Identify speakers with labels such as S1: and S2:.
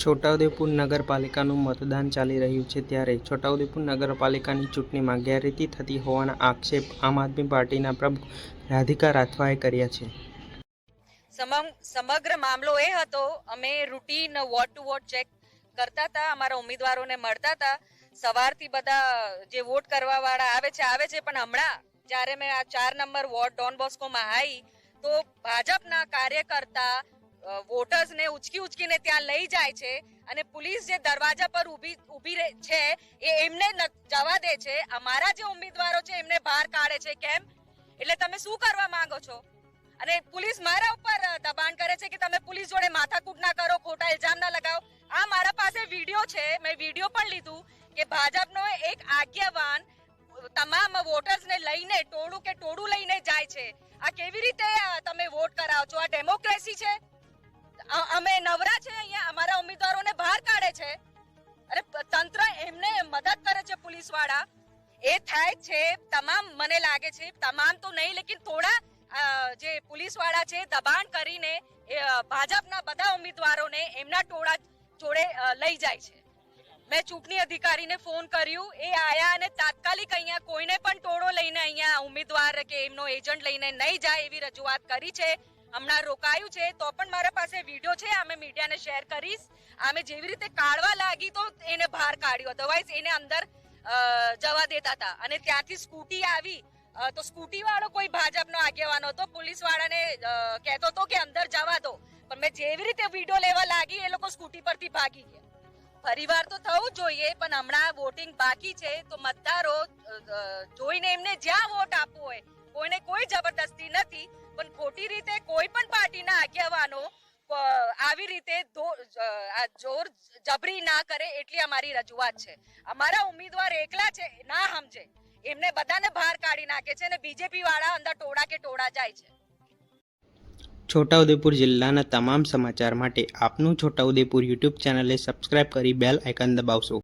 S1: છોટાઉદેપુર નગરપાલિકાનું મતદાન ચાલી રહ્યું છે ત્યારે છોટાઉદેપુર નગરપાલિકાની ચૂંટણીમાં ગેરરીતિ થતી હોવાના આક્ષેપ આમ આદમી પાર્ટીના પ્રમુખ રાધિકા રાઠવાએ કર્યા છે.
S2: સમગ્ર મામલો એ હતો, અમે routine ward to ward check કરતા હતા, અમારા ઉમેદવારોને મળતા હતા. સવારથી બધા જે વોટ કરવા વાળા આવે છે, પણ હમણાં જ્યારે મેં આ 4 નંબર વોર્ડ ડોન બોસ્કોમાં આવી તો ભાજપના કાર્યકર્તા વોટર્સને ઉચકીને ત્યાં લઈ જાય છે અને પોલીસ જે દરવાજા પર ઊભી છે એ એમને જવા દે છે. અમારા જે ઉમેદવારો છે એમને બહાર કાઢે છે. કેમ? એટલે તમે શું કરવા માંગો છો? અને પોલીસ મારા ઉપર દબાણ કરે છે કે તમે પોલીસ જોડે માથાકૂટ ના કરો, ખોટા ઇલ્ઝામ ના લગાવો. આ મારા પાસે વિડીયો છે, મેં વિડીયો પણ લીધું કે ભાજપનો એક આગેવાન તમામ વોટર્સને લઈને ટોળું લઈને જાય છે. આ કેવી રીતે તમે વોટ કરાવો છો? આ ડેમોક્રેસી છે? અમે નવરા છે અહીંયા, અમારા ઉમેદવારોને બહાર કાઢે છે. અરે તંત્ર એમને મદદ કરે છે, પોલીસ વાળા. એ થાય છે તમામ, મને લાગે છે તમામ તો નહીં, લેકિન થોડા જે પોલીસ વાળા છે દબાણ કરીને ભાજપના બધા ઉમેદવારોને એમના ટોળા જોડે લઈ જાય છે. મેં ચૂંટણી અધિકારીને ફોન કર્યું, એ આયા અને તાત્કાલિક અહીંયા કોઈને પણ ટોળો લઈને અહીંયા ઉમેદવાર કે એમનો એજન્ટ લઈને નહીં જાય એવી રજૂઆત કરી છે. હમણાં રોકાયું છે તો પણ મારા પાસે વિડીયો છે, અમે મીડિયાને શેર કરીશ. અમે જેવી રીતે કાઢવા લાગી તો એને બહાર કાઢ્યો, અધરવાઇઝ એને અંદર જવા દેતા હતા. અને ત્યાંથી સ્કૂટી આવી તો સ્કૂટી વાળો કોઈ ભાજપનો આગેવાનો હતો, પોલીસ વાળાને કહેતો હતો કે અંદર જવા દો, પણ મેં જેવી રીતે વિડીયો લેવા લાગી એ લોકો સ્કૂટી પરથી ભાગી ગયા. પરિવાર તો થવું જોઈએ, પણ હમણાં વોટિંગ બાકી છે તો મતદારો જોઈને એમને જ્યાં વોટ આપવો હોય, કોઈને કોઈ જબરદસ્તી નથી, પણ ખોટી રીતે કોઈ પણ પાર્ટીના આગેવાનો આવી રીતે જોર જબરી ના કરે એટલી અમારી રજૂઆત છે. અમારા ઉમેદવાર એકલા છે, ના સમજે, એમને બધાને બહાર કાઢી નાખે છે અને બીજેપી વાળા અંદર ટોળા જાય છે.
S1: છોટાઉદેપુર જિલ્લાના તમામ સમાચાર માટે આપનું છોટાઉદેપુર યુટ્યુબ ચેનલને સબસ્ક્રાઇબ કરી બેલ આઇકન દબાવશો.